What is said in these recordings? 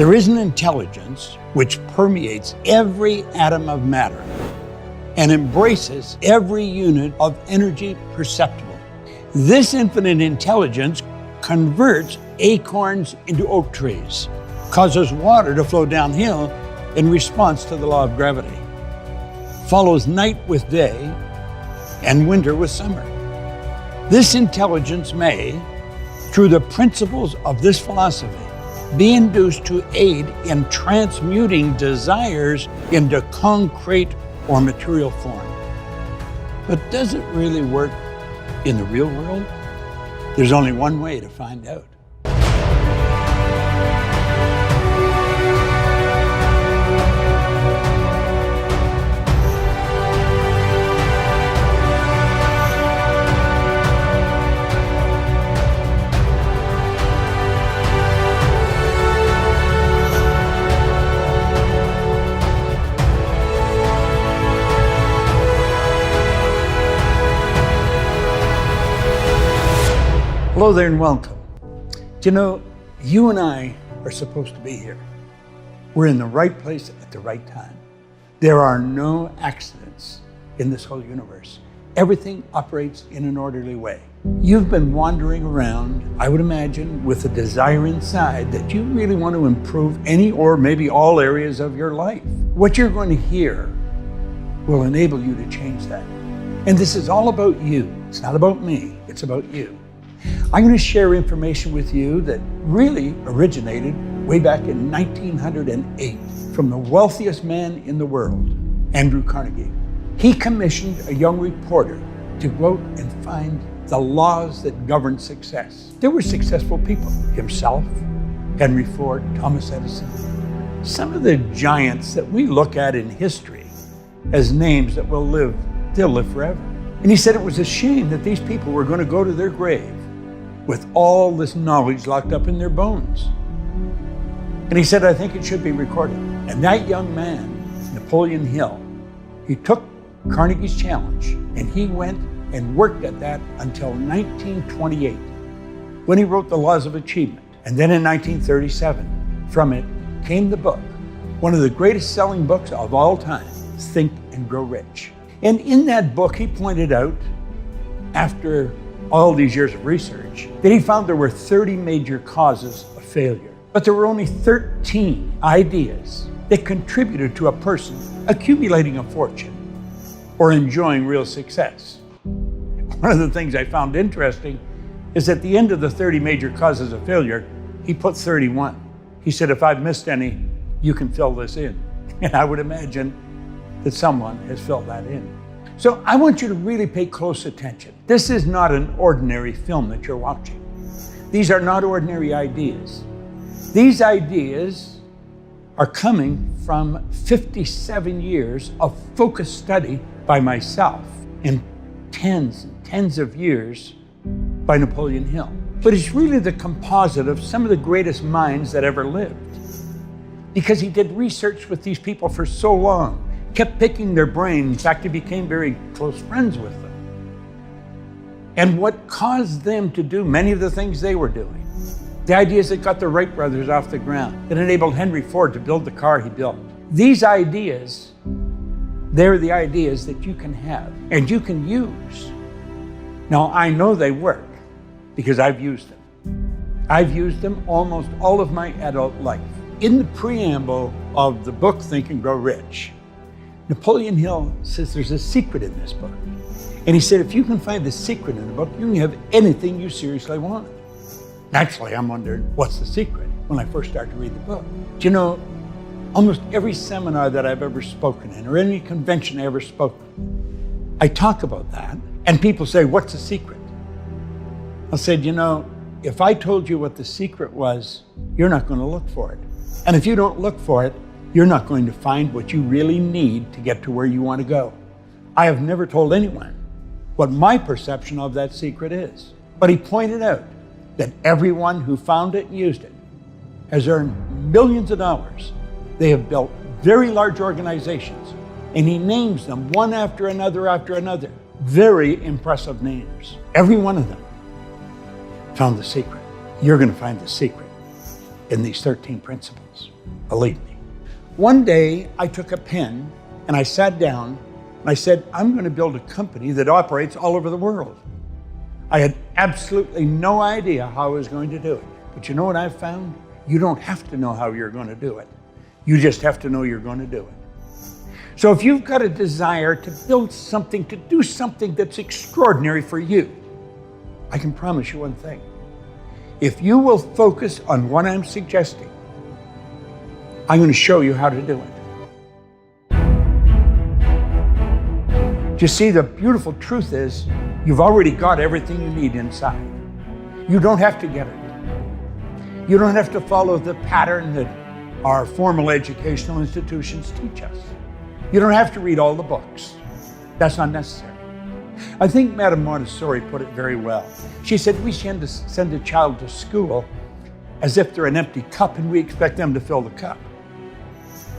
There is an intelligence which permeates every atom of matter and embraces every unit of energy perceptible. This infinite intelligence converts acorns into oak trees, causes water to flow downhill in response to the law of gravity, follows night with day and winter with summer. This intelligence may, through the principles of this philosophy, be induced to aid in transmuting desires into concrete or material form. But does it really work in the real world? There's only one way to find out. Hello there and welcome. Do you know, you and I are supposed to be here. We're in the right place at the right time. There are no accidents in this whole universe. Everything operates in an orderly way. You've been wandering around, I would imagine, with a desire inside that you really want to improve any or maybe all areas of your life. What you're going to hear will enable you to change that. And this is all about you. It's not about me, it's about you. I'm going to share information with you that really originated way back in 1908 from the wealthiest man in the world, Andrew Carnegie. He commissioned a young reporter to go out and find the laws that govern success. There were successful people, himself, Henry Ford, Thomas Edison, some of the giants that we look at in history as names that they'll live forever. And he said it was a shame that these people were going to go to their grave with all this knowledge locked up in their bones. And he said, I think it should be recorded. And that young man, Napoleon Hill, he took Carnegie's challenge and he went and worked at that until 1928, when he wrote The Laws of Achievement. And then in 1937, from it came the book, one of the greatest selling books of all time, Think and Grow Rich. And in that book, he pointed out, after all these years of research, that he found there were 30 major causes of failure. But there were only 13 ideas that contributed to a person accumulating a fortune or enjoying real success. One of the things I found interesting is at the end of the 30 major causes of failure, he put 31. He said, if I've missed any, you can fill this in. And I would imagine that someone has filled that in. So I want you to really pay close attention. This is not an ordinary film that you're watching. These are not ordinary ideas. These ideas are coming from 57 years of focused study by myself and tens and tens of years by Napoleon Hill. But it's really the composite of some of the greatest minds that ever lived. Because he did research with these people for so long, kept picking their brain. In fact, he became very close friends with them. And what caused them to do many of the things they were doing, the ideas that got the Wright brothers off the ground, that enabled Henry Ford to build the car he built. These ideas, they're the ideas that you can have and you can use. Now, I know they work because I've used them. I've used them almost all of my adult life. In the preamble of the book, Think and Grow Rich, Napoleon Hill says there's a secret in this book. And he said, if you can find the secret in the book, you can have anything you seriously want. Naturally, I'm wondering, what's the secret when I first started to read the book? Do you know, almost every seminar that I've ever spoken in, or any convention I ever spoke in, I talk about that, and people say, what's the secret? I said, you know, if I told you what the secret was, you're not going to look for it. And if you don't look for it, you're not going to find what you really need to get to where you want to go. I have never told anyone what my perception of that secret is. But he pointed out that everyone who found it and used it has earned millions of dollars. They have built very large organizations, and he names them one after another after another. Very impressive names. Every one of them found the secret. You're going to find the secret. in these 13 principles. Believe me. One day I took a pen and I sat down and I said, I'm going to build a company that operates all over the world. I had absolutely no idea how I was going to do it. But you know what I've found? You don't have to know how you're going to do it. You just have to know you're going to do it. So if you've got a desire to build something, to do something that's extraordinary for you, I can promise you one thing. If you will focus on what I'm suggesting, I'm going to show you how to do it. You see, the beautiful truth is you've already got everything you need inside. You don't have to get it. You don't have to follow the pattern that our formal educational institutions teach us. You don't have to read all the books. That's not necessary. I think Madame Montessori put it very well. She said we tend to send a child to school as if they're an empty cup and we expect them to fill the cup.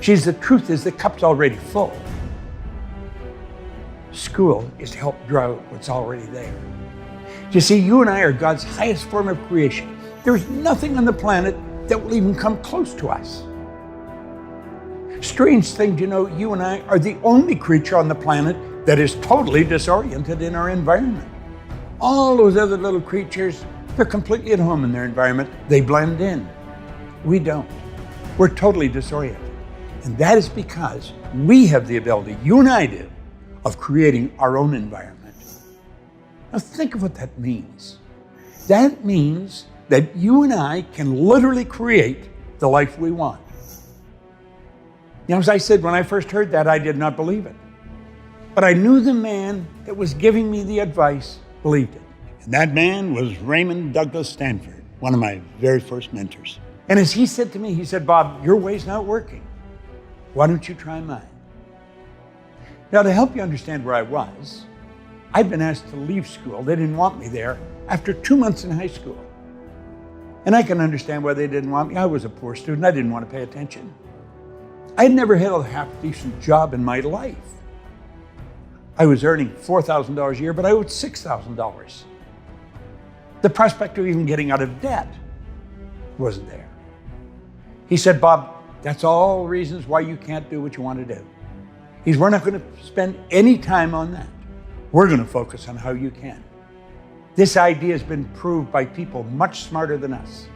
She says the truth is the cup's already full. School is to help draw out what's already there. You see, you and I are God's highest form of creation. There's nothing on the planet that will even come close to us. Strange thing, you know, you and I are the only creature on the planet that is totally disoriented in our environment. All those other little creatures, they're completely at home in their environment. They blend in. We don't. We're totally disoriented. And that is because we have the ability, you and I do, of creating our own environment. Now think of what that means. That means that you and I can literally create the life we want. You know, as I said, when I first heard that, I did not believe it. But I knew the man that was giving me the advice believed it. And that man was Raymond Douglas Stanford, one of my very first mentors. And as he said to me, he said, Bob, your way's not working. Why don't you try mine? Now, to help you understand where I was, I'd been asked to leave school. They didn't want me there after 2 months in high school. And I can understand why they didn't want me. I was a poor student. I didn't want to pay attention. I'd never had a half-decent job in my life. I was earning $4,000 a year, but I owed $6,000. The prospect of even getting out of debt wasn't there. He said, Bob, that's all reasons why you can't do what you want to do. We're not going to spend any time on that. We're going to focus on how you can. This idea has been proved by people much smarter than us.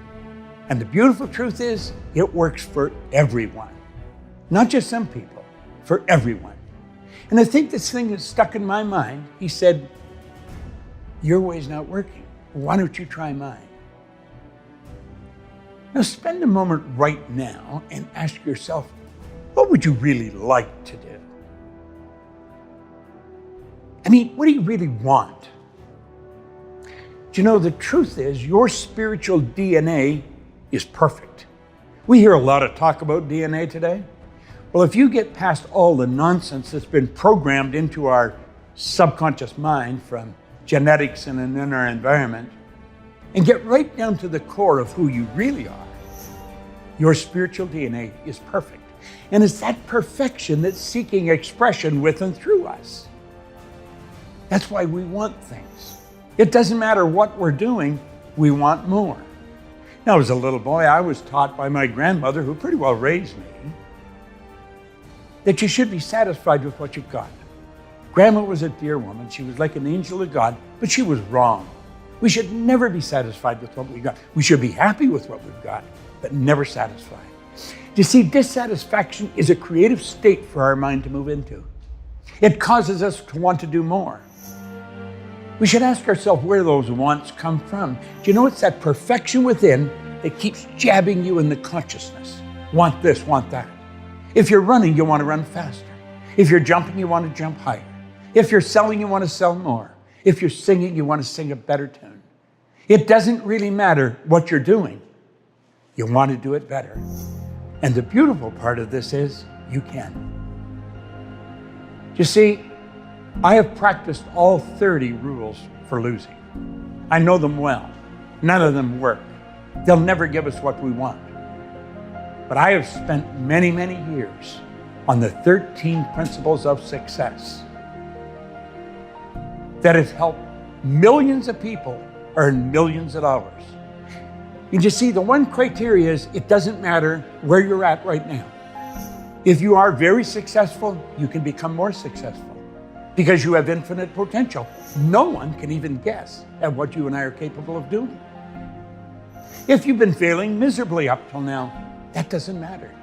And the beautiful truth is, it works for everyone. Not just some people, for everyone. And I think this thing is stuck in my mind. He said, your way's not working. Why don't you try mine? Now spend a moment right now and ask yourself, what would you really like to do? I mean, what do you really want? Do you know, the truth is your spiritual DNA is perfect. We hear a lot of talk about DNA today. Well, if you get past all the nonsense that's been programmed into our subconscious mind from genetics and in our environment, and get right down to the core of who you really are, your spiritual DNA is perfect. And it's that perfection that's seeking expression with and through us. That's why we want things. It doesn't matter what we're doing, we want more. Now, as a little boy, I was taught by my grandmother, who pretty well raised me, that you should be satisfied with what you've got. Grandma was a dear woman. She was like an angel of God, but she was wrong. We should never be satisfied with what we've got. We should be happy with what we've got, but never satisfied. You see, dissatisfaction is a creative state for our mind to move into. It causes us to want to do more. We should ask ourselves where those wants come from. Do you know it's that perfection within that keeps jabbing you in the consciousness? Want this, want that. If you're running, you want to run faster. If you're jumping, you want to jump higher. If you're selling, you want to sell more. If you're singing, you want to sing a better tune. It doesn't really matter what you're doing. You want to do it better. And the beautiful part of this is you can. You see, I have practiced all 30 rules for losing. I know them well. None of them work. They'll never give us what we want. But I have spent many, many years on the 13 principles of success that have helped millions of people earn millions of dollars. You just see, the one criteria is it doesn't matter where you're at right now. If you are very successful, you can become more successful because you have infinite potential. No one can even guess at what you and I are capable of doing. If you've been failing miserably up till now, that doesn't matter.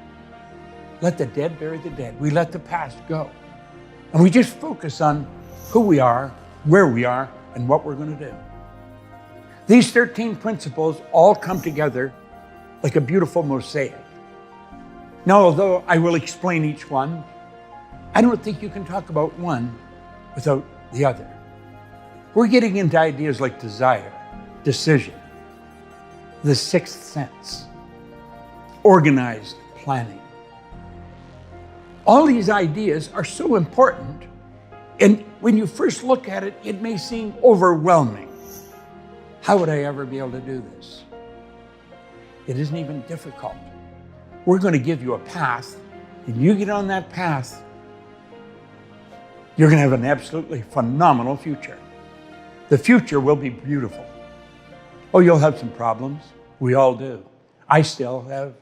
Let the dead bury the dead. We let the past go. And we just focus on who we are, where we are, and what we're going to do. These 13 principles all come together like a beautiful mosaic. Now, although I will explain each one, I don't think you can talk about one without the other. We're getting into ideas like desire, decision, the sixth sense, organized planning. All these ideas are so important, and when you first look at it, it may seem overwhelming. How would I ever be able to do this? It isn't even difficult. We're going to give you a path, and you get on that path, you're going to have an absolutely phenomenal future. The future will be beautiful. Oh, you'll have some problems. We all do. I still have,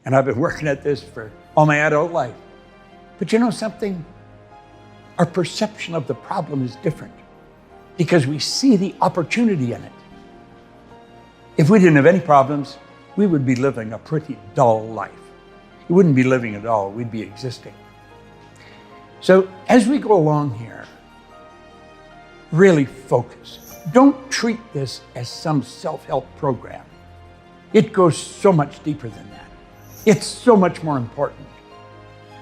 and I've been working at this for all my adult life. But you know something? Our perception of the problem is different because we see the opportunity in it. If we didn't have any problems, we would be living a pretty dull life. We wouldn't be living at all, we'd be existing. So as we go along here, really focus. Don't treat this as some self-help program. It goes so much deeper than that. It's so much more important.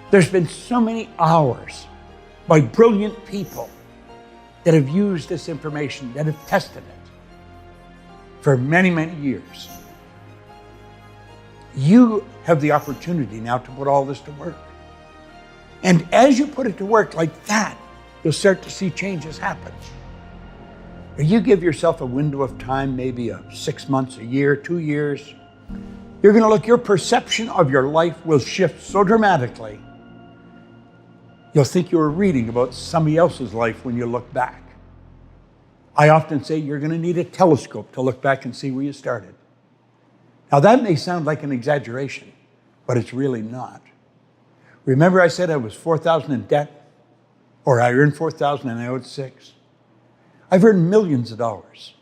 There's been so many hours by brilliant people that have used this information, that have tested it for many, many years. You have the opportunity now to put all this to work. And as you put it to work like that, you'll start to see changes happen. You give yourself a window of time, maybe 6 months, a year, 2 years. You're going to look, your perception of your life will shift so dramatically. You'll think you were reading about somebody else's life when you look back. I often say you're going to need a telescope to look back and see where you started. Now that may sound like an exaggeration, but it's really not. Remember I said I was $4,000 in debt? Or I earned $4,000 and I owed $6,000? I've earned millions of dollars.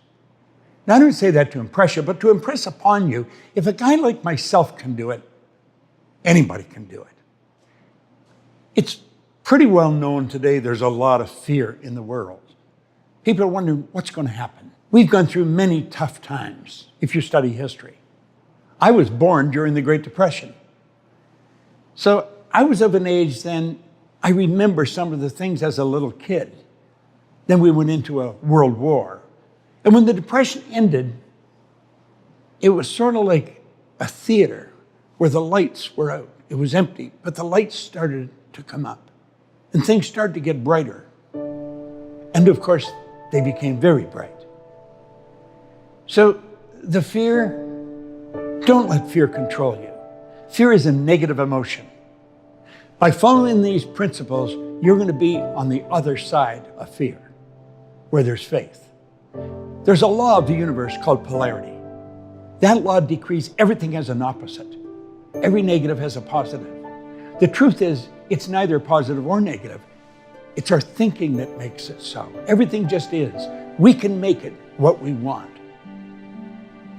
Now I don't say that to impress you, but to impress upon you, if a guy like myself can do it, anybody can do it. It's pretty well known today there's a lot of fear in the world. People are wondering what's going to happen. We've gone through many tough times if you study history. I was born during the Great Depression. So I was of an age then, I remember some of the things as a little kid. Then we went into a world war. And when the Depression ended, it was sort of like a theater where the lights were out. It was empty, but the lights started to come up and things started to get brighter. And of course, they became very bright. So the fear, don't let fear control you. Fear is a negative emotion. By following these principles, you're going to be on the other side of fear, where there's faith. There's a law of the universe called polarity. That law decrees everything has an opposite. Every negative has a positive. The truth is, it's neither positive or negative. It's our thinking that makes it so. Everything just is. We can make it what we want.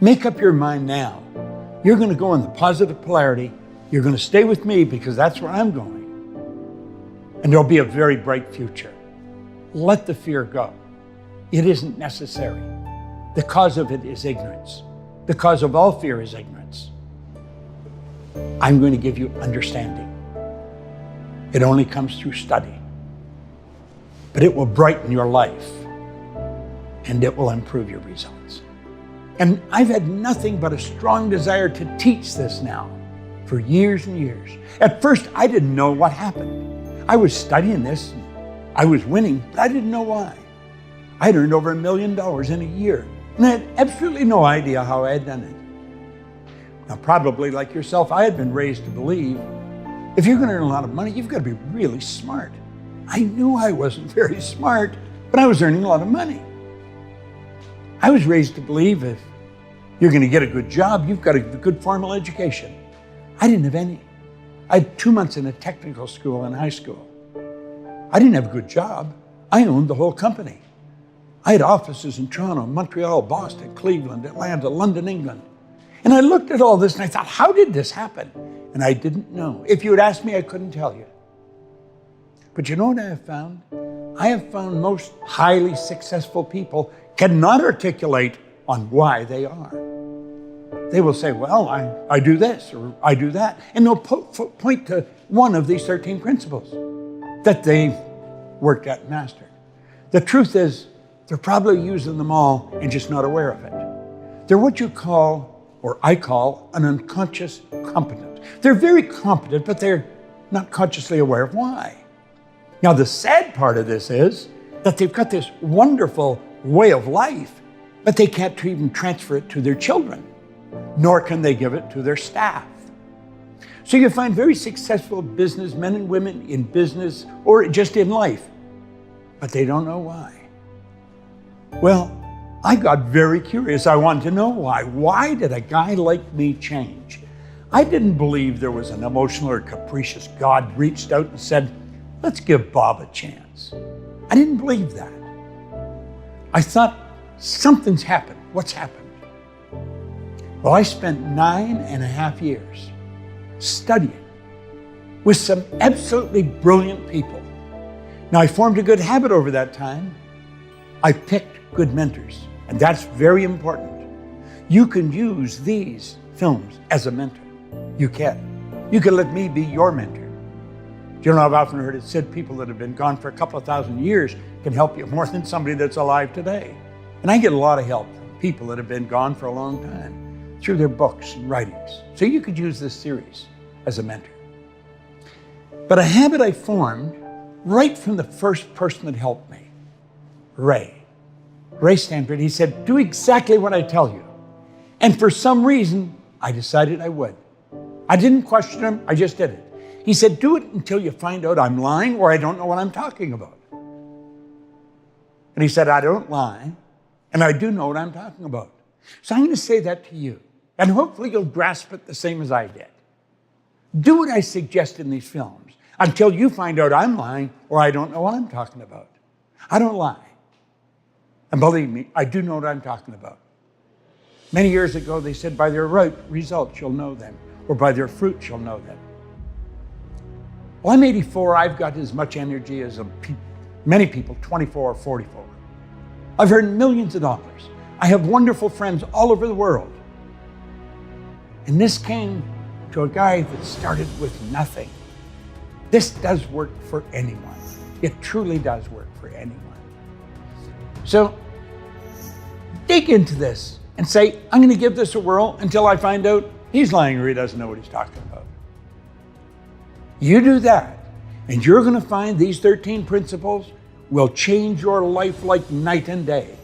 Make up your mind now. You're going to go in the positive polarity. You're going to stay with me because that's where I'm going. And there'll be a very bright future. Let the fear go. It isn't necessary. The cause of it is ignorance. The cause of all fear is ignorance. I'm going to give you understanding. It only comes through study. But it will brighten your life and it will improve your results. And I've had nothing but a strong desire to teach this now for years and years. At first, I didn't know what happened. I was studying this, I was winning, but I didn't know why. I'd earned over $1 million in a year, and I had absolutely no idea how I had done it. Now, probably like yourself, I had been raised to believe if you're going to earn a lot of money, you've got to be really smart. I knew I wasn't very smart, but I was earning a lot of money. I was raised to believe if You're going to get a good job. You've got a good formal education. I didn't have any. I had 2 months in a technical school in high school. I didn't have a good job. I owned the whole company. I had offices in Toronto, Montreal, Boston, Cleveland, Atlanta, London, England. And I looked at all this and I thought, how did this happen? And I didn't know. If you had asked me, I couldn't tell you. But you know what I have found? I have found most highly successful people cannot articulate on why they are. They will say, well, I do this or I do that. And they'll point to one of these 13 principles that they've worked at and mastered. The truth is, they're probably using them all and just not aware of it. They're what you call, or I call, an unconscious competent. They're very competent, but they're not consciously aware of why. Now, the sad part of this is that they've got this wonderful way of life, but they can't even transfer it to their children, nor can they give it to their staff. So you find very successful businessmen and women in business or just in life, but they don't know why. Well, I got very curious. I wanted to know why. Why did a guy like me change? I didn't believe there was an emotional or capricious God reached out and said, let's give Bob a chance. I didn't believe that. I thought, something's happened. What's happened? Well, I spent 9.5 years studying with some absolutely brilliant people. Now, I formed a good habit over that time. I picked good mentors, and that's very important. You can use these films as a mentor. You can. You can let me be your mentor. Do you know, I've often heard it said people that have been gone for a couple of thousand years can help you more than somebody that's alive today. And I get a lot of help from people that have been gone for a long time through their books and writings. So you could use this series as a mentor. But a habit I formed right from the first person that helped me, Ray Stanford, he said, do exactly what I tell you. And for some reason, I decided I would. I didn't question him, I just did it. He said, do it until you find out I'm lying or I don't know what I'm talking about. And he said, I don't lie, and I do know what I'm talking about. So I'm going to say that to you, and hopefully you'll grasp it the same as I did. Do what I suggest in these films until you find out I'm lying or I don't know what I'm talking about. I don't lie. And believe me, I do know what I'm talking about. Many years ago, they said, by their results, you'll know them, or by their fruits, you'll know them. Well, I'm 84. I've got as much energy as many people, 24 or 44. I've earned millions of dollars. I have wonderful friends all over the world. And this came to a guy that started with nothing. This does work for anyone. It truly does work for anyone. So dig into this and say, I'm going to give this a whirl until I find out he's lying or he doesn't know what he's talking about. You do that, and you're going to find these 13 principles will change your life like night and day.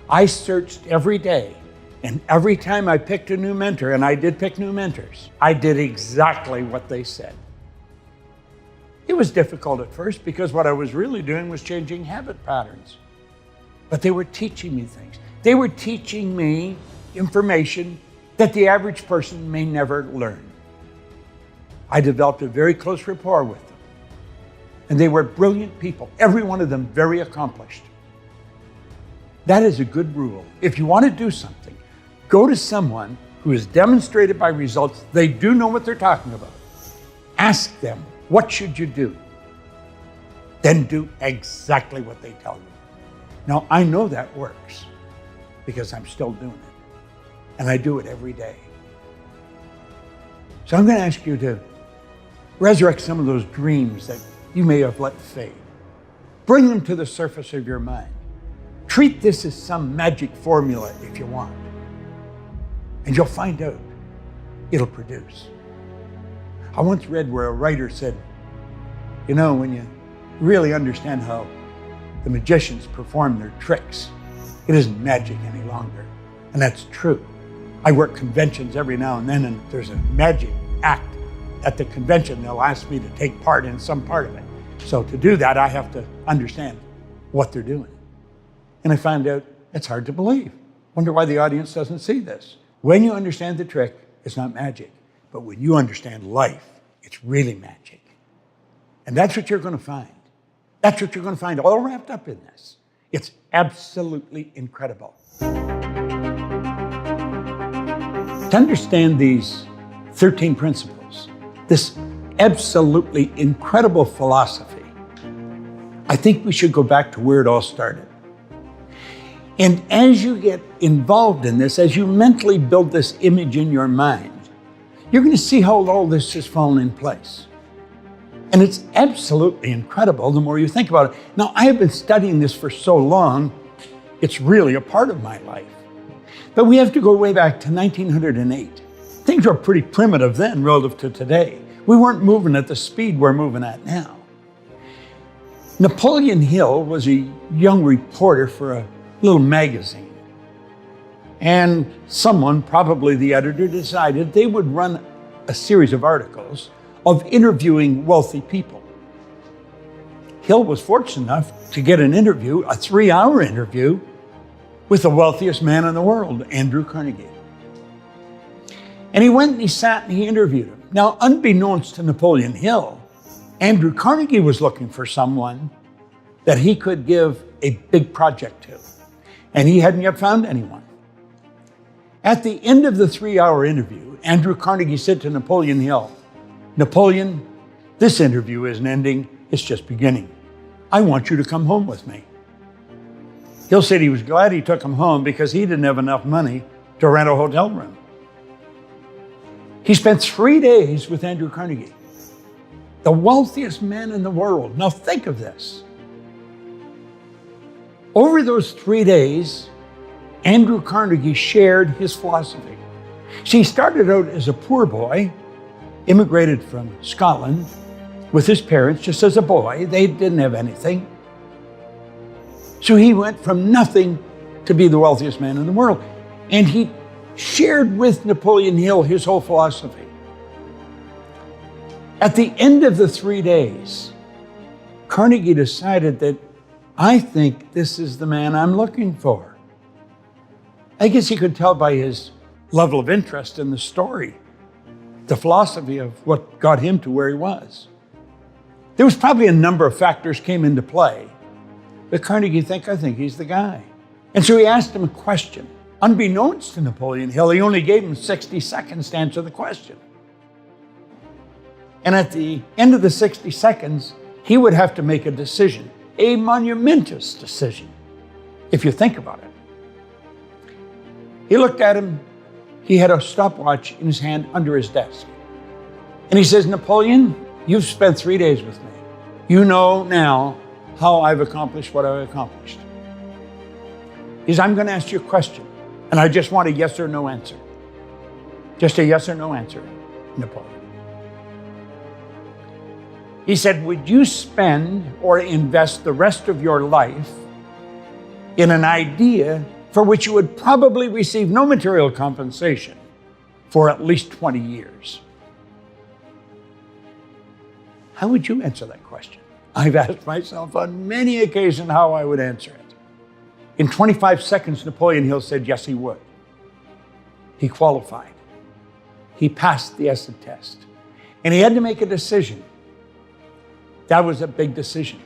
I searched every day, and every time I picked a new mentor, and I did pick new mentors, I did exactly what they said. It was difficult at first because what I was really doing was changing habit patterns. But they were teaching me things. They were teaching me information that the average person may never learn. I developed a very close rapport with them. And they were brilliant people, every one of them very accomplished. That is a good rule. If you want to do something, go to someone who has demonstrated by results they do know what they're talking about. Ask them, what should you do? Then do exactly what they tell you. Now, I know that works because I'm still doing it, and I do it every day. So I'm going to ask you to resurrect some of those dreams that you may have let fade. Bring them to the surface of your mind. Treat this as some magic formula if you want, and you'll find out it'll produce. I once read where a writer said, you know, when you really understand how the magicians perform their tricks, it isn't magic any longer. And that's true. I work conventions every now and then, and there's a magic act at the convention. They'll ask me to take part in some part of it. So to do that, I have to understand what they're doing. And I found out it's hard to believe. Wonder why the audience doesn't see this. When you understand the trick, it's not magic. But when you understand life, it's really magic. And that's what you're going to find. That's what you're going to find all wrapped up in this. It's absolutely incredible. To understand these 13 principles, this absolutely incredible philosophy, I think we should go back to where it all started. And as you get involved in this, as you mentally build this image in your mind, you're going to see how all this has fallen in place. And it's absolutely incredible the more you think about it. Now, I have been studying this for so long, it's really a part of my life. But we have to go way back to 1908. Things were pretty primitive then relative to today. We weren't moving at the speed we're moving at now. Napoleon Hill was a young reporter for a little magazine. And someone, probably the editor, decided they would run a series of articles of interviewing wealthy people. Hill was fortunate enough to get an interview, a 3-hour interview, with the wealthiest man in the world, Andrew Carnegie. And he went and he sat and he interviewed him. Now, unbeknownst to Napoleon Hill, Andrew Carnegie was looking for someone that he could give a big project to. And he hadn't yet found anyone. At the end of the 3-hour interview, Andrew Carnegie said to Napoleon Hill, "Napoleon, this interview isn't ending, it's just beginning. I want you to come home with me." Hill said he was glad he took him home because he didn't have enough money to rent a hotel room. He spent 3 days with Andrew Carnegie, the wealthiest man in the world. Now think of this. Over those 3 days, Andrew Carnegie shared his philosophy. See, he started out as a poor boy, immigrated from Scotland with his parents just as a boy. They didn't have anything. So he went from nothing to be the wealthiest man in the world. And he shared with Napoleon Hill his whole philosophy. At the end of the 3 days, Carnegie decided that, I think this is the man I'm looking for. I guess he could tell by his level of interest in the story, the philosophy of what got him to where he was. There was probably a number of factors came into play, but Carnegie I think he's the guy. And so he asked him a question. Unbeknownst to Napoleon Hill, he only gave him 60 seconds to answer the question. And at the end of the 60 seconds, he would have to make a decision, a monumentous decision, if you think about it. He looked at him. He had a stopwatch in his hand under his desk. And he says, "Napoleon, you've spent 3 days with me. You know now how I've accomplished what I've accomplished. He says, I'm going to ask you a question, and I just want a yes or no answer. Just a yes or no answer, Napoleon." He said, "Would you spend or invest the rest of your life in an idea for which you would probably receive no material compensation for at least 20 years? How would you answer that question?" I've asked myself on many occasions how I would answer it. In 25 seconds, Napoleon Hill said, yes, he would. He qualified. He passed the essay test. And he had to make a decision. That was a big decision.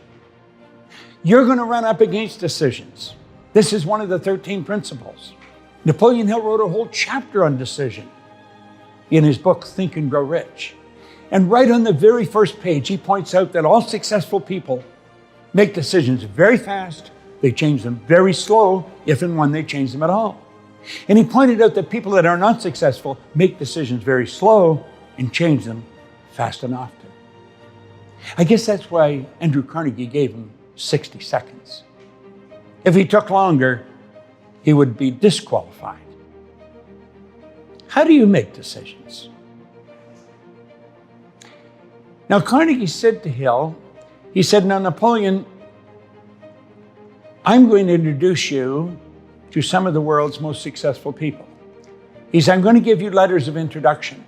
You're going to run up against decisions. This is one of the 13 principles. Napoleon Hill wrote a whole chapter on decision in his book, Think and Grow Rich. And right on the very first page, he points out that all successful people make decisions very fast. They change them very slow, if and when they change them at all. And he pointed out that people that are not successful make decisions very slow and change them fast and often. I guess that's why Andrew Carnegie gave him 60 seconds. If he took longer, he would be disqualified. How do you make decisions? Now, Carnegie said to Hill, he said, "Now, Napoleon, I'm going to introduce you to some of the world's most successful people." He said, "I'm going to give you letters of introduction.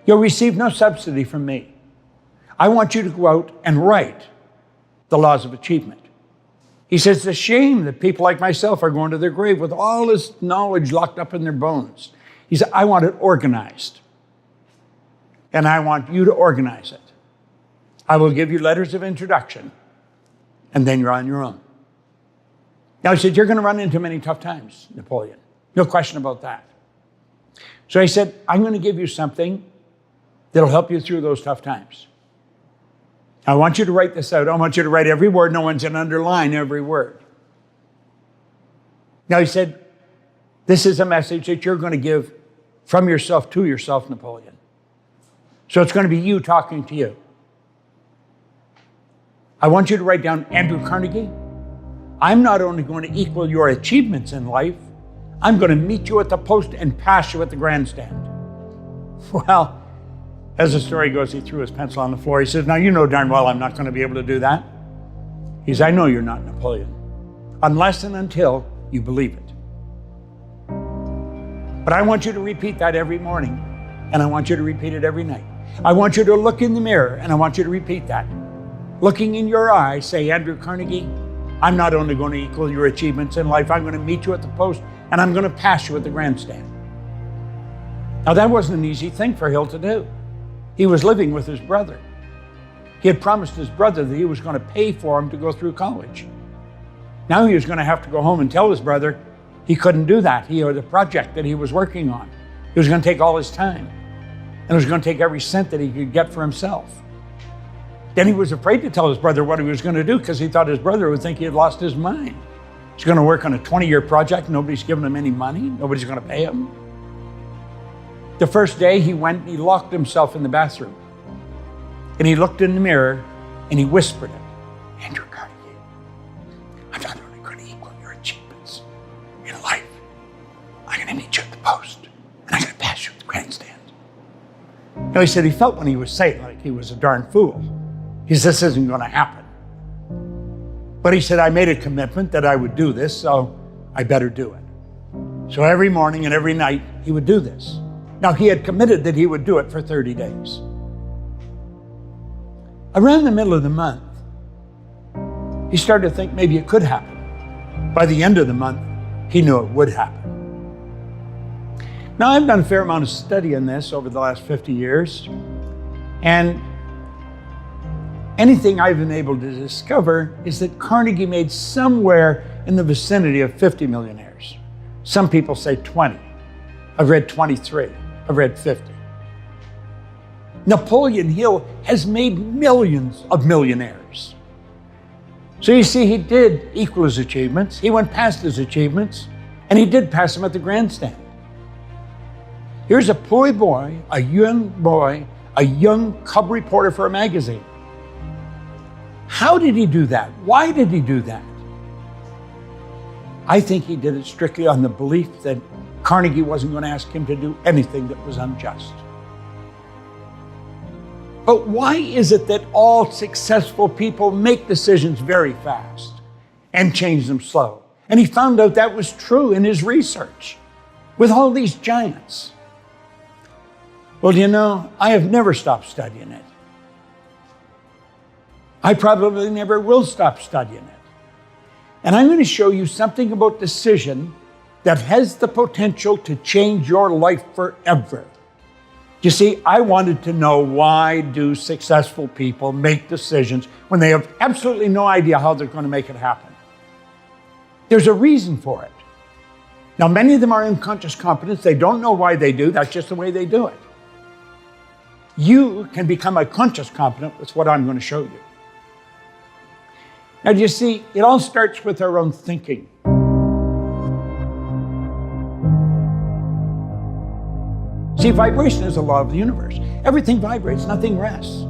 You'll receive no subsidy from me. I want you to go out and write the laws of achievement." He says, it's a shame that people like myself are going to their grave with all this knowledge locked up in their bones. He said, I want it organized. And I want you to organize it. I will give you letters of introduction, and then you're on your own. Now, he said, you're going to run into many tough times, Napoleon. No question about that. So he said, I'm going to give you something that'll help you through those tough times. I want you to write this out. I want you to write every word. No one's going to underline every word. Now, he said, this is a message that you're going to give from yourself to yourself, Napoleon. So it's going to be you talking to you. I want you to write down Andrew Carnegie. I'm not only going to equal your achievements in life, I'm going to meet you at the post and pass you at the grandstand. Well, as the story goes, he threw his pencil on the floor. He says, now you know darn well I'm not going to be able to do that. He says, I know you're not, Napoleon, unless and until you believe it. But I want you to repeat that every morning, and I want you to repeat it every night. I want you to look in the mirror, and I want you to repeat that. Looking in your eyes, say, Andrew Carnegie, I'm not only going to equal your achievements in life, I'm going to meet you at the post, and I'm going to pass you at the grandstand. Now, that wasn't an easy thing for Hill to do. He was living with his brother. He had promised his brother that he was going to pay for him to go through college. Now he was going to have to go home and tell his brother he couldn't do that. He had a project that he was working on. It was going to take all his time. And it was going to take every cent that he could get for himself. Then he was afraid to tell his brother what he was going to do because he thought his brother would think he had lost his mind. He's going to work on a 20-year project. Nobody's giving him any money. Nobody's going to pay him. The first day he went and he locked himself in the bathroom. And he looked in the mirror and he whispered it. Andrew Carnegie, I'm not only going to equal your achievements in life, I'm going to meet you at the post and I'm going to pass you at the grandstand. Now he said he felt when he was saying it like he was a darn fool. He said, this isn't going to happen. But he said, I made a commitment that I would do this, so I better do it. So every morning and every night he would do this. Now, he had committed that he would do it for 30 days. Around the middle of the month, he started to think maybe it could happen. By the end of the month, he knew it would happen. Now, I've done a fair amount of study on this over the last 50 years, and anything I've been able to discover is that Carnegie made somewhere in the vicinity of 50 millionaires. Some people say 20. I've read 23. I've read 50. Napoleon Hill has made millions of millionaires. So you see, he did equal his achievements. He went past his achievements, and he did pass them at the grandstand. Here's a poor boy, a young cub reporter for a magazine. How did he do that? Why did he do that? I think he did it strictly on the belief that Carnegie wasn't going to ask him to do anything that was unjust. But why is it that all successful people make decisions very fast and change them slow? And he found out that was true in his research with all these giants. Well, you know, I have never stopped studying it. I probably never will stop studying it. And I'm going to show you something about decision that has the potential to change your life forever. You see, I wanted to know, why do successful people make decisions when they have absolutely no idea how they're going to make it happen? There's a reason for it. Now, many of them are unconscious competence. They don't know why they do. That's just the way they do it. You can become a conscious competent. That's what I'm going to show you. Now, do you see, it all starts with our own thinking. See, vibration is a law of the universe. Everything vibrates, nothing rests.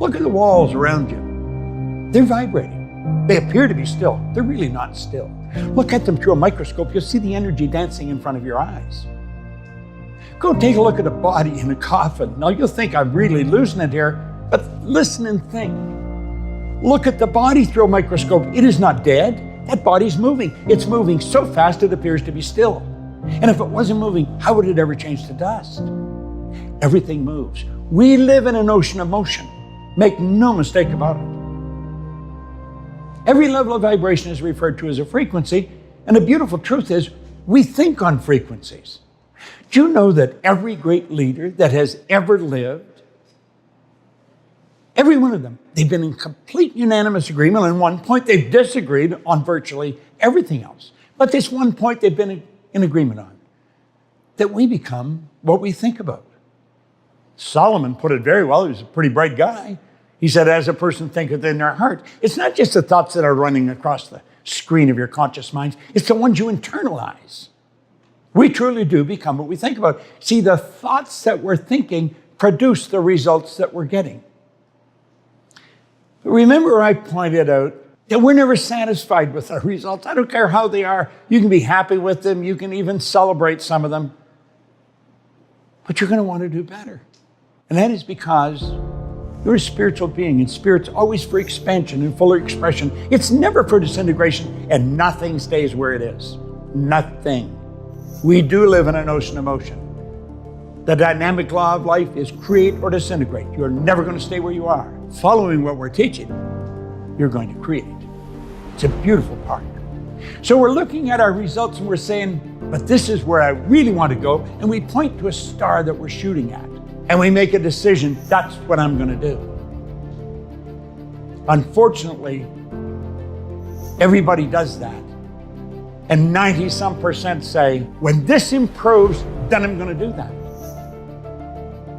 Look at the walls around you. They're vibrating. They appear to be still. They're really not still. Look at them through a microscope. You'll see the energy dancing in front of your eyes. Go take a look at a body in a coffin. Now, you'll think I'm really losing it here, but listen and think. Look at the body through a microscope. It is not dead. That body's moving. It's moving so fast it appears to be still. And if it wasn't moving, how would it ever change to dust? Everything moves. We live in an ocean of motion. Make no mistake about it. Every level of vibration is referred to as a frequency, and the beautiful truth is we think on frequencies. Do you know that every great leader that has ever lived, every one of them, they've been in complete unanimous agreement on one point. They've disagreed on virtually everything else. But this one point they've been in agreement on, that we become what we think about. Solomon put it very well. He was a pretty bright guy. He said, as a person thinketh in their heart. It's not just the thoughts that are running across the screen of your conscious minds. It's the ones you internalize. We truly do become what we think about. See, the thoughts that we're thinking produce the results that we're getting. But remember, I pointed out that we're never satisfied with our results. I don't care how they are. You can be happy with them. You can even celebrate some of them. But you're going to want to do better. And that is because you're a spiritual being, and spirit's always for expansion and fuller expression. It's never for disintegration, and nothing stays where it is. Nothing. We do live in an ocean of motion. The dynamic law of life is create or disintegrate. You're never going to stay where you are. Following what we're teaching, you're going to create. It's a beautiful part. So we're looking at our results and we're saying, but this is where I really want to go. And we point to a star that we're shooting at. And we make a decision, that's what I'm going to do. Unfortunately, everybody does that. And 90-some% say, when this improves, then I'm going to do that.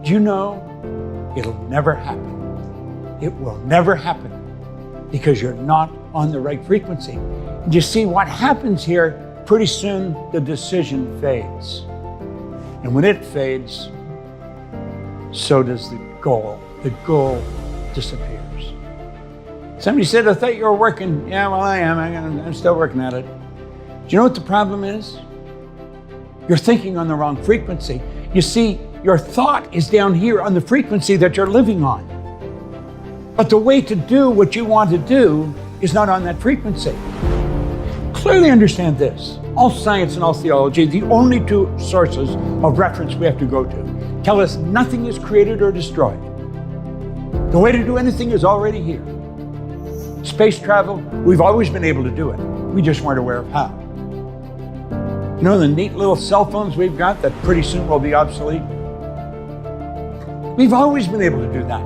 Do you know, it'll never happen. It will never happen because you're not on the right frequency. And you see what happens here, pretty soon the decision fades. And when it fades, so does the goal. The goal disappears. Somebody said, I thought you were working. Yeah, well, I am. I'm still working at it. Do you know what the problem is? You're thinking on the wrong frequency. You see, your thought is down here on the frequency that you're living on. But the way to do what you want to do is not on that frequency. Clearly understand this. All science and all theology, the only two sources of reference we have to go to, tell us nothing is created or destroyed. The way to do anything is already here. Space travel, we've always been able to do it. We just weren't aware of how. You know the neat little cell phones we've got that pretty soon will be obsolete? We've always been able to do that.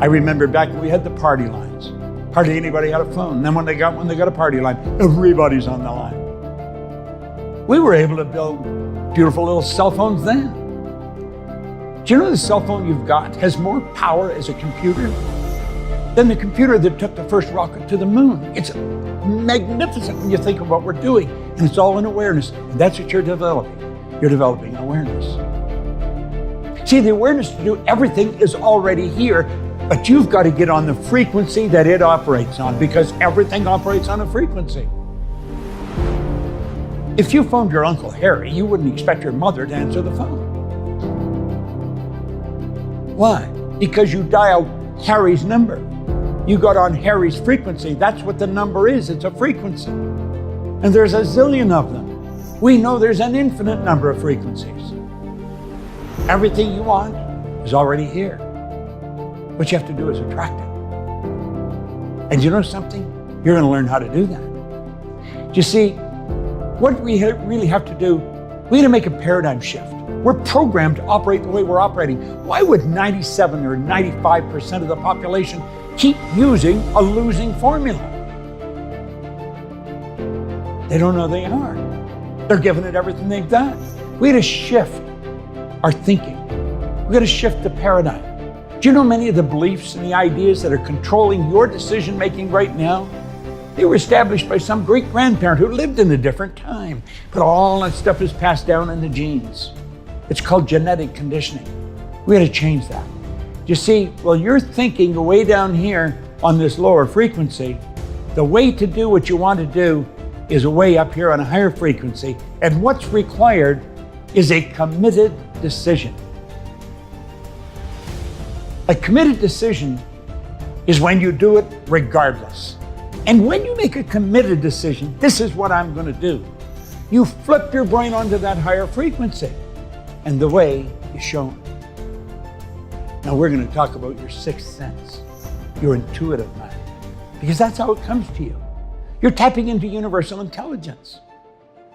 I remember back when we had the party lines. Hardly anybody had a phone. And then when they got one, they got a party line. Everybody's on the line. We were able to build beautiful little cell phones then. Do you know the cell phone you've got has more power as a computer than the computer that took the first rocket to the moon? It's magnificent when you think of what we're doing. And it's all in awareness. And that's what you're developing. You're developing awareness. See, the awareness to do everything is already here, but you've got to get on the frequency that it operates on, because everything operates on a frequency. If you phoned your Uncle Harry, you wouldn't expect your mother to answer the phone. Why? Because you dialed Harry's number. You got on Harry's frequency. That's what the number is. It's a frequency. And there's a zillion of them. We know there's an infinite number of frequencies. Everything you want is already here. What you have to do is attract it. And you know something? You're going to learn how to do that. You see, what we really have to do, we need to make a paradigm shift. We're programmed to operate the way we're operating. Why would 97 or 95% of the population keep using a losing formula? They don't know they are. They're giving it everything they've got. We had to shift our thinking. We've got to shift the paradigm. Do you know many of the beliefs and the ideas that are controlling your decision-making right now? They were established by some great-grandparent who lived in a different time. But all that stuff is passed down in the genes. It's called genetic conditioning. We got to change that. You see, while you're thinking way down here on this lower frequency, the way to do what you want to do is way up here on a higher frequency. And what's required is a committed decision. A committed decision is when you do it regardless. And when you make a committed decision, this is what I'm going to do, you flip your brain onto that higher frequency, and the way is shown. Now we're going to talk about your sixth sense, your intuitive mind, because that's how it comes to you. You're tapping into universal intelligence.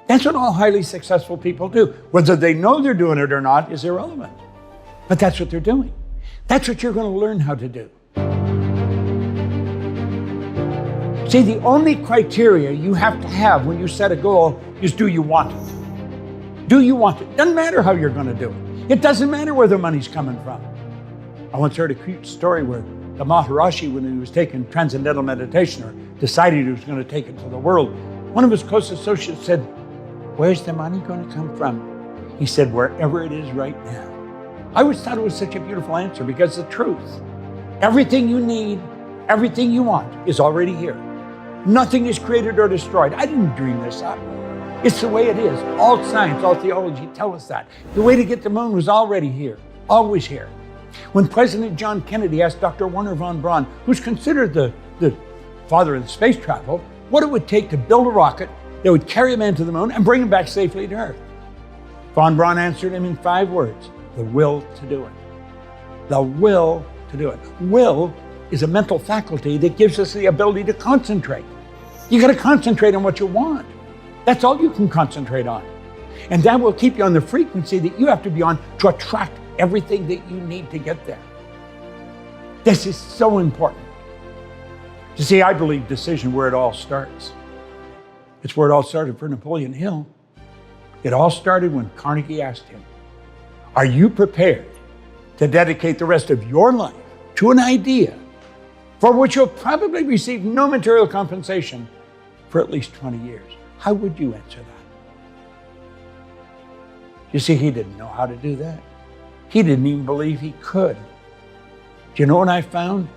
That's what all highly successful people do. Whether they know they're doing it or not is irrelevant. But that's what they're doing. That's what you're going to learn how to do. See, the only criteria you have to have when you set a goal is, do you want it? Do you want it? Doesn't matter how you're going to do it. It doesn't matter where the money's coming from. I once heard a cute story where the Maharishi, when he was taking transcendental meditation or decided he was going to take it to the world, one of his close associates said, "Where's the money going to come from?" He said, "Wherever it is right now." I always thought it was such a beautiful answer because it's the truth. Everything you need, everything you want is already here. Nothing is created or destroyed. I didn't dream this up. It's the way it is. All science, all theology tell us that. The way to get to the moon was already here, always here. When President John Kennedy asked Dr. Wernher von Braun, who's considered the father of space travel, what it would take to build a rocket that would carry a man to the moon and bring him back safely to Earth, von Braun answered him in 5 words: the will to do it. The will to do it. Will is a mental faculty that gives us the ability to concentrate. You got to concentrate on what you want. That's all you can concentrate on. And that will keep you on the frequency that you have to be on to attract everything that you need to get there. This is so important. You see, I believe decision where it all starts. It's where it all started for Napoleon Hill. It all started when Carnegie asked him, "Are you prepared to dedicate the rest of your life to an idea for which you'll probably receive no material compensation for at least 20 years? How would you answer that?" You see, he didn't know how to do that. He didn't even believe he could. Do you know what I found?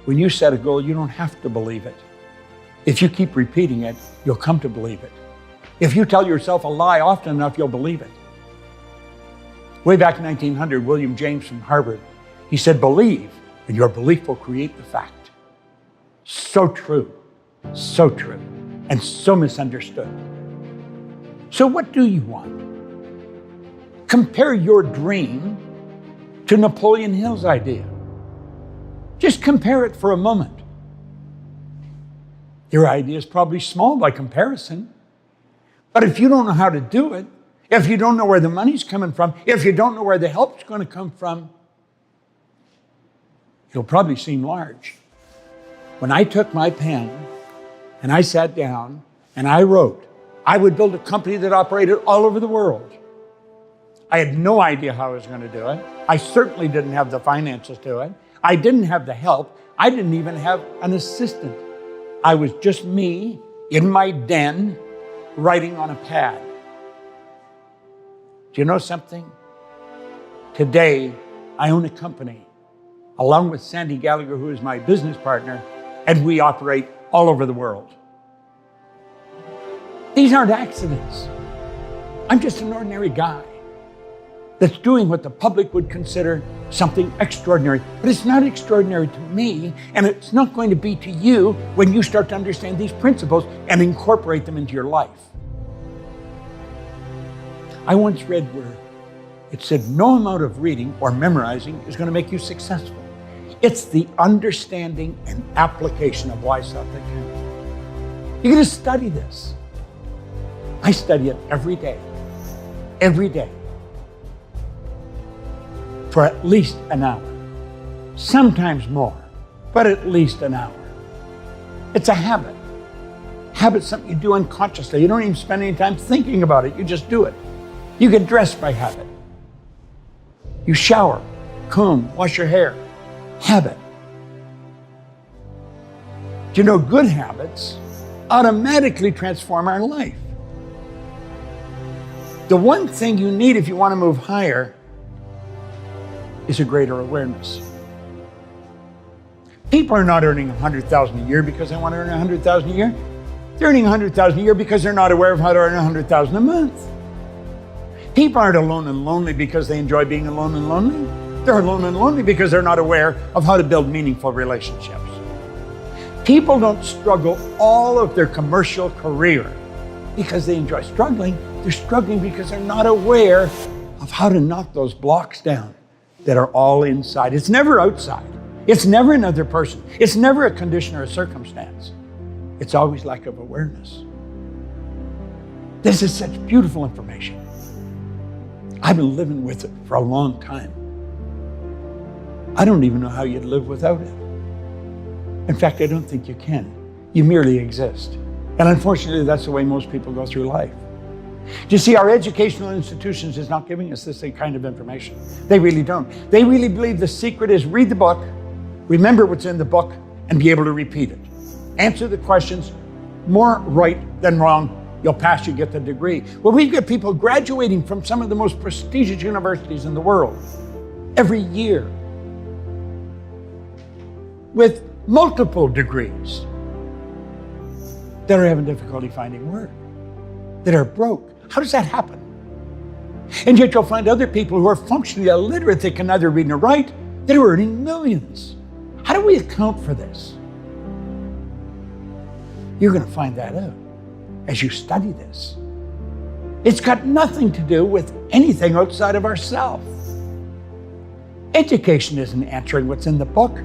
When you set a goal, you don't have to believe it. If you keep repeating it, you'll come to believe it. If you tell yourself a lie often enough, you'll believe it. Way back in 1900, William James from Harvard, he said, "Believe, and your belief will create the fact." So true, and so misunderstood. So what do you want? Compare your dream to Napoleon Hill's idea. Just compare it for a moment. Your idea is probably small by comparison. But if you don't know how to do it, if you don't know where the money's coming from, if you don't know where the help's going to come from, it'll probably seem large. When I took my pen and I sat down and I wrote, I would build a company that operated all over the world. I had no idea how I was going to do it. I certainly didn't have the finances to do it. I didn't have the help. I didn't even have an assistant. I was just me in my den writing on a pad. Do you know something? Today, I own a company along with Sandy Gallagher, who is my business partner, and we operate all over the world. These aren't accidents. I'm just an ordinary guy that's doing what the public would consider something extraordinary. But it's not extraordinary to me, and it's not going to be to you when you start to understand these principles and incorporate them into your life. I once read where it said, no amount of reading or memorizing is going to make you successful. It's the understanding and application of why something can. You're going to study this. I study it every day, for at least an hour, sometimes more, but at least an hour. It's a habit. Habit's something you do unconsciously. You don't even spend any time thinking about it. You just do it. You get dressed by habit. You shower, comb, wash your hair. Habit. Do you know good habits automatically transform our life? The one thing you need if you want to move higher is a greater awareness. People are not earning $100,000 a year because they want to earn $100,000 a year. They're earning $100,000 a year because they're not aware of how to earn $100,000 a month. People aren't alone and lonely because they enjoy being alone and lonely. They're alone and lonely because they're not aware of how to build meaningful relationships. People don't struggle all of their commercial career because they enjoy struggling. They're struggling because they're not aware of how to knock those blocks down that are all inside. It's never outside. It's never another person. It's never a condition or a circumstance. It's always lack of awareness. This is such beautiful information. I've been living with it for a long time. I don't even know how you'd live without it. In fact, I don't think you can. You merely exist. And unfortunately, that's the way most people go through life. Do you see, our educational institutions is not giving us this kind of information. They really don't. They really believe the secret is read the book, remember what's in the book, and be able to repeat it. Answer the questions, more right than wrong. You'll pass, you get the degree. Well, we've got people graduating from some of the most prestigious universities in the world every year with multiple degrees that are having difficulty finding work, that are broke. How does that happen? And yet you'll find other people who are functionally illiterate, they can neither read nor write, that are earning millions. How do we account for this? You're going to find that out as you study this. It's got nothing to do with anything outside of ourselves. Education isn't answering what's in the book.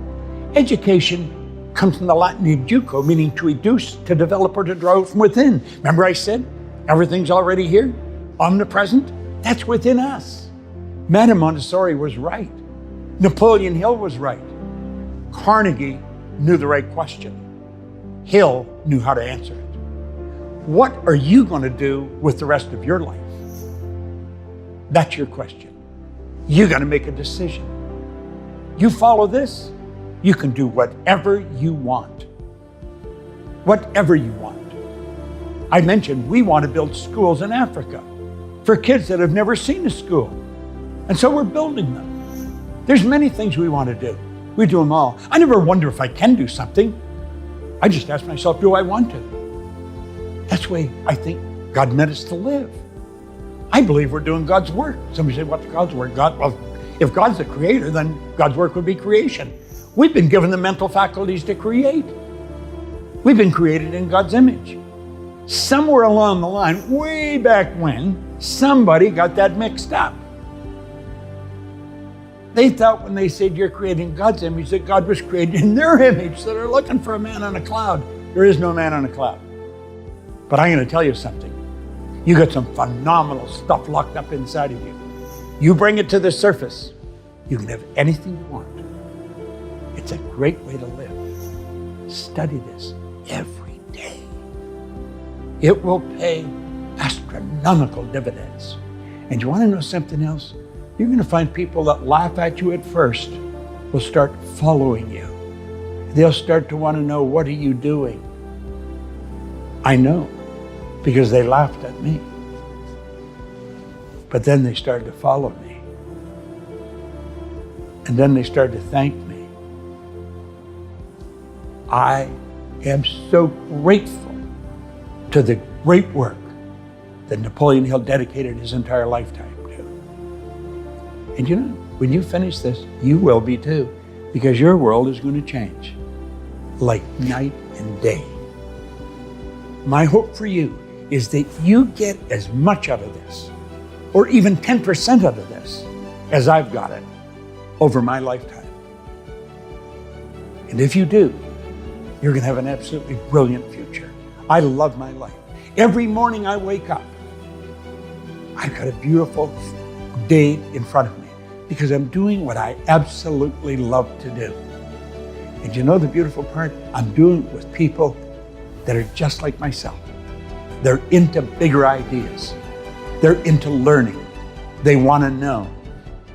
Education comes from the Latin educo, meaning to educe, to develop, or to draw from within. Remember I said, everything's already here, omnipresent? That's within us. Madame Montessori was right. Napoleon Hill was right. Carnegie knew the right question. Hill knew how to answer it. What are you going to do with the rest of your life? That's your question. You got to make a decision. You follow this, you can do whatever you want. Whatever you want. I mentioned we want to build schools in Africa for kids that have never seen a school. And so we're building them. There's many things we want to do. We do them all. I never wonder if I can do something. I just ask myself, do I want to? That's the way I think God meant us to live. I believe we're doing God's work. Somebody say, what's God's work? Well, if God's the creator, then God's work would be creation. We've been given the mental faculties to create. We've been created in God's image. Somewhere along the line, way back when, somebody got that mixed up. They thought when they said you're creating God's image, that God was created in their image, so they're looking for a man on a cloud. There is no man on a cloud. But I'm going to tell you something. You got some phenomenal stuff locked up inside of you. You bring it to the surface, you can have anything you want. It's a great way to live. Study this every day. It will pay astronomical dividends. And you want to know something else? You're going to find people that laugh at you at first will start following you. They'll start to want to know, what are you doing? I know, because they laughed at me. But then they started to follow me. And then they started to thank me. I am so grateful to the great work that Napoleon Hill dedicated his entire lifetime to. And you know, when you finish this, you will be too, because your world is going to change like night and day. My hope for you is that you get as much out of this, or even 10% out of this, as I've got it over my lifetime. And if you do, you're going to have an absolutely brilliant future. I love my life. Every morning I wake up, I've got a beautiful day in front of me because I'm doing what I absolutely love to do. And you know the beautiful part? I'm doing it with people that are just like myself. They're into bigger ideas. They're into learning. They want to know.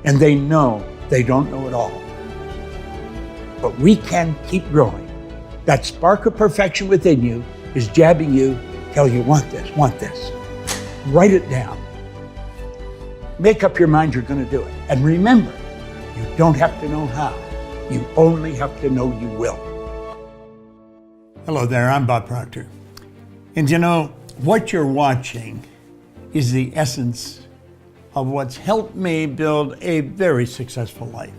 And they know they don't know it all. But we can keep growing. That spark of perfection within you is jabbing you, tell you, want this. Write it down. Make up your mind you're going to do it. And remember, you don't have to know how. You only have to know you will. Hello there, I'm Bob Proctor. And you know, what you're watching is the essence of what's helped me build a very successful life.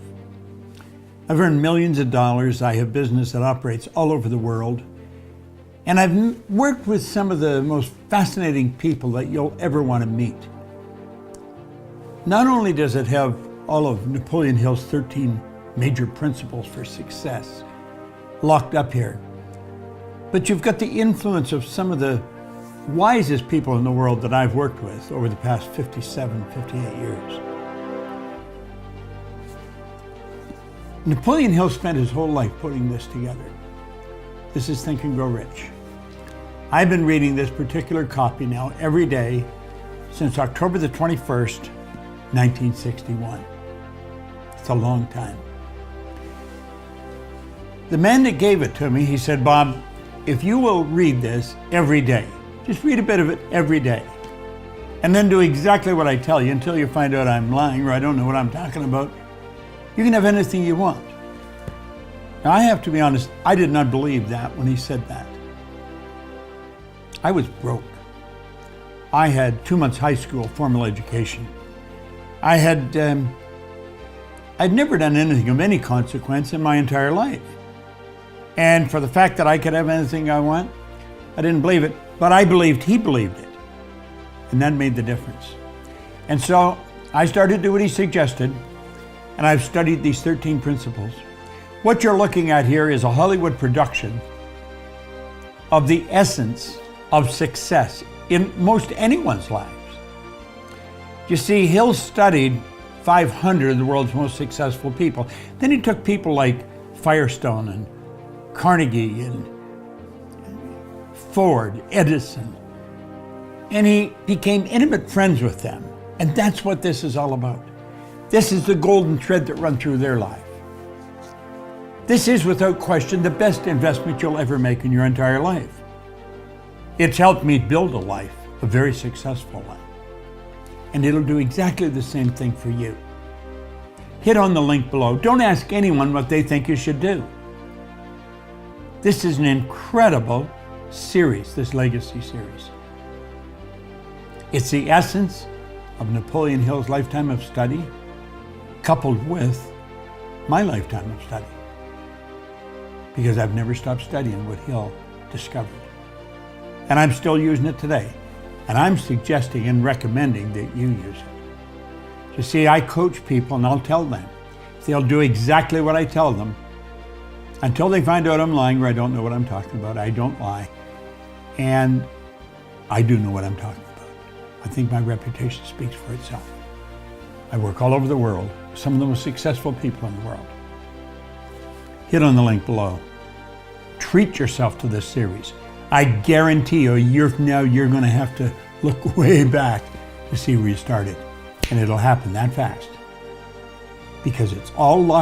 I've earned millions of dollars. I have business that operates all over the world. And I've worked with some of the most fascinating people that you'll ever want to meet. Not only does it have all of Napoleon Hill's 13 major principles for success locked up here. But you've got the influence of some of the wisest people in the world that I've worked with over the past 57, 58 years. Napoleon Hill spent his whole life putting this together. This is Think and Grow Rich. I've been reading this particular copy now every day since October the 21st, 1961. It's a long time. The man that gave it to me, he said, Bob, if you will read this every day, just read a bit of it every day, and then do exactly what I tell you until you find out I'm lying or I don't know what I'm talking about, you can have anything you want. Now, I have to be honest, I did not believe that when he said that. I was broke. I had 2 months high school formal education. I'd never done anything of any consequence in my entire life. And for the fact that I could have anything I want, I didn't believe it, but I believed he believed it. And that made the difference. And so I started to do what he suggested, and I've studied these 13 principles. What you're looking at here is a Hollywood production of the essence of success in most anyone's lives. You see, Hill studied 500 of the world's most successful people. Then he took people like Firestone and Carnegie and Ford, Edison, and he became intimate friends with them. And that's what this is all about. This is the golden thread that runs through their life. This is, without question, the best investment you'll ever make in your entire life. It's helped me build a life, a very successful one. And it'll do exactly the same thing for you. Hit on the link below. Don't ask anyone what they think you should do. This is an incredible series, this legacy series. It's the essence of Napoleon Hill's lifetime of study, coupled with my lifetime of study. Because I've never stopped studying what Hill discovered. And I'm still using it today. And I'm suggesting and recommending that you use it. You see, I coach people and I'll tell them, if they'll do exactly what I tell them, until they find out I'm lying or I don't know what I'm talking about, I don't lie. And I do know what I'm talking about. I think my reputation speaks for itself. I work all over the world, with some of the most successful people in the world. Hit on the link below. Treat yourself to this series. I guarantee you, a year from now, you're going to have to look way back to see where you started. And it'll happen that fast. Because it's all locked